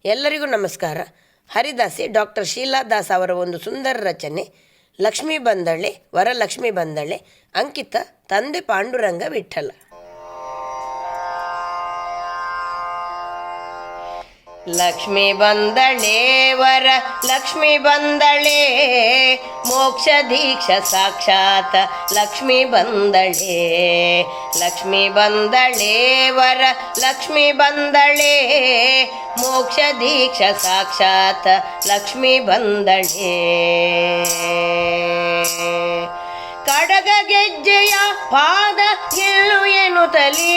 ಎಲ್ಲರಿಗೂ ನಮಸ್ಕಾರ. ಹರಿದಾಸಿ ಡಾಕ್ಟರ್ ಶೀಲಾ ದಾಸ್ ಅವರ ಒಂದು ಸುಂದರ ರಚನೆ ಲಕ್ಷ್ಮೀ ಬಂದಳೆ ವರಲಕ್ಷ್ಮಿ ಬಂದಳೆ. ಅಂಕಿತ ತಂದೆ ಪಾಂಡುರಂಗ ವಿಠಲ. ಲಕ್ಷ್ಮಿ ಬಂದಳೆ ವರ ಲಕ್ಷ್ಮಿ ಬಂದಳೆ, ಮೋಕ್ಷ ದೀಕ್ಷ ಸಾಕ್ಷಾತ್ ಲಕ್ಷ್ಮಿ ಬಂದಳೆ. ಲಕ್ಷ್ಮಿ ಬಂದಳೆ ವರ ಲಕ್ಷ್ಮಿ ಬಂದಳೆ, ಮೋಕ್ಷ ದೀಕ್ಷ ಸಾಕ್ಷಾತ್ ಲಕ್ಷ್ಮಿ ಬಂದಳೆ. ಕಡಗ ಗೆಜ್ಜೆಯ ಪಾದ ಗೆಲ್ಲು ಎನ್ನುತ್ತಲೇ,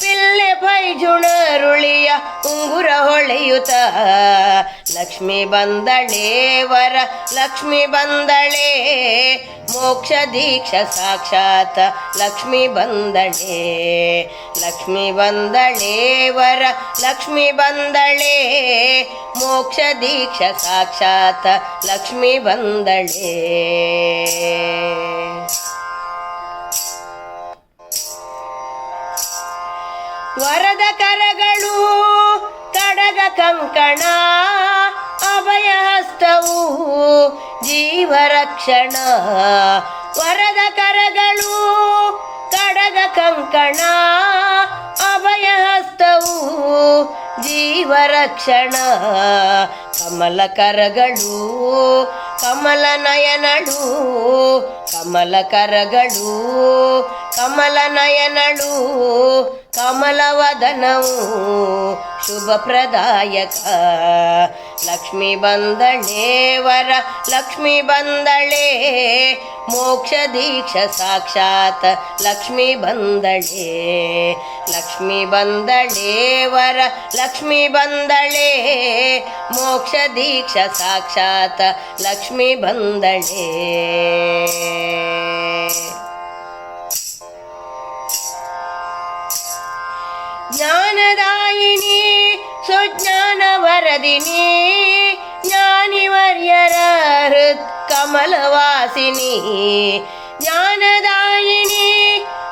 ಪಿಲ್ಲೆ ಪೈಜುಣರುಳಿಯ ಉಂಗುರ ಹೊಳೆಯುತ್ತ ಲಕ್ಷ್ಮಿ ಬಂದಳೆ ವರ ಲಕ್ಷ್ಮಿ ಬಂದಳೆ, ಮೋಕ್ಷ ದೀಕ್ಷ ಸಾಕ್ಷಾತ್ ಲಕ್ಷ್ಮಿ ಬಂದಳೆ. ಲಕ್ಷ್ಮಿ ಬಂದಳೆ ವರ ಲಕ್ಷ್ಮಿ ಬಂದಳೆ, ಮೋಕ್ಷ ದೀಕ್ಷ ಸಾಕ್ಷಾತ್ ಲಕ್ಷ್ಮಿ ಬಂದಳೆ. ವರದ ಕರಗಳು ಕಡಗ ಕಂಕಣ, ಅಭಯ ಹಸ್ತವು ಜೀವರಕ್ಷಣ. ವರದ ಕರಗಳು ಕಡಗ ಕಂಕಣ, ಅಭಯ ಹಸ್ತವು ಜೀವರಕ್ಷಣ. ಕಮಲ ಕರಗಳು ಕಮಲ ನಯನಳು, ಕಮಲ ಕರಗಳು ಕಮಲ ನಯನಳು. ಕಮಲವದನವು ಶುಭ ಪ್ರದಾಯಕ. ಲಕ್ಷ್ಮಿ ಬಂದಳೆ ವರ ಲಕ್ಷ್ಮಿ ಬಂದಳೆ, ಮೋಕ್ಷ ದೀಕ್ಷ ಸಾಕ್ಷಾತ್ ಲಕ್ಷ್ಮಿ ಬಂದಳೆ. ಲಕ್ಷ್ಮಿ ಬಂದಳೆ ವರ ಲಕ್ಷ್ಮಿ ಬಂದಳೆ, ಮೋಕ್ಷ ದೀಕ್ಷ ಸಾಕ್ಷಾತ್ ಲಕ್ಷ್ಮಿ ಬಂದಳೆ. ಜ್ಞಾನದಾಯಿನಿ ಸುಜ್ಞಾನ ವರದಿನಿ, ಜ್ಞಾನಿವರ್ಯರ ಹೃತ್ ಕಮಲವಾಸಿನಿ. ಜ್ಞಾನದಾಯಿನಿ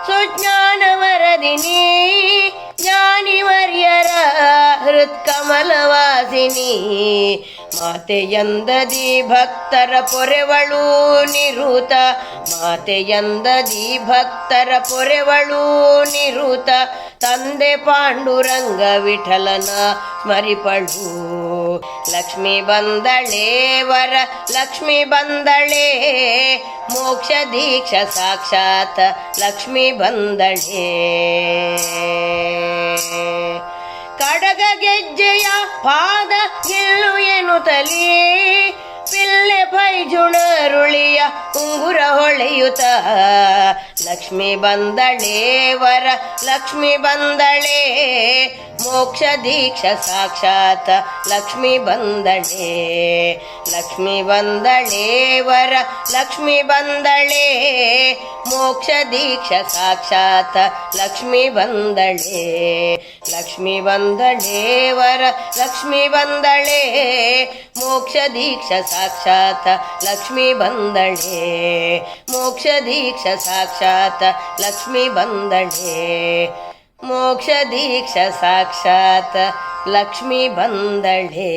ಸುಜ್ಞಾನ ವರದಿನಿ, ಜ್ಞಾನಿವರ್ಯರ ಹೃತ್ ಕಮಲವಾಸಿನಿ. ಮಾತೆಯಂದದಿ ಭಕ್ತರ ಪೊರೆವಳು ನಿರುತ, ಮಾತೆಯಂದದಿ ಭಕ್ತರ ಪೊರೆವಳು ನಿರುತ. ತಂದೆ ಪಾಂಡುರಂಗ ವಿಠಲನ ಸ್ಮರಿಪಳು. ಲಕ್ಷ್ಮಿ ಬಂದಳೆ ವರ ಲಕ್ಷ್ಮಿ ಬಂದಳೆ, ಮೋಕ್ಷ ದೀಕ್ಷ ಸಾಕ್ಷಾತ್ ಲಕ್ಷ್ಮಿ ಬಂದಳೆ. ಕಡಗ ಗೆಜ್ಜೆಯ ಪಾದ ಗೆಲ್ಲು ಎನ್ನುತ್ತಲೇ, ಪಿಲ್ಲೆ ಪೈಜುಣರುಳಿಯ ಉಂಗುರ ಹೊಳೆಯುತ್ತ ಲಕ್ಷ್ಮಿ ಬಂದಳೆ ವರ ಲಕ್ಷ್ಮಿ ಬಂದಳೆ, ಮೋಕ್ಷ ದೀಕ್ಷ ಸಾಕ್ಷಾತ್ ಲಕ್ಷ್ಮಿ ಬಂದಳೆ. ಲಕ್ಷ್ಮಿ ಬಂದಳೆ ವರ ಲಕ್ಷ್ಮಿ ಬಂದಳೆ, ಮೋಕ್ಷ ದೀಕ್ಷ ಸಾಕ್ಷಾತ್ ಲಕ್ಷ್ಮಿ ಬಂದಳೆ. ಲಕ್ಷ್ಮಿ ಬಂದಳೆ ವರ ಲಕ್ಷ್ಮಿ ಬಂದಳೆ, ಮೋಕ್ಷ ದೀಕ್ಷ ಸಾಕ್ಷಾತ್ ಲಕ್ಷ್ಮಿ ಬಂದಳೆ. ಮೋಕ್ಷ ದೀಕ್ಷ ಸಾಕ್ಷಾತ್ ಲಕ್ಷ್ಮಿ ಬಂದಳೆ. ಮೋಕ್ಷ ದೀಕ್ಷ ಸಾಕ್ಷಾತ್ ಲಕ್ಷ್ಮಿ ಬಂದಳೆ.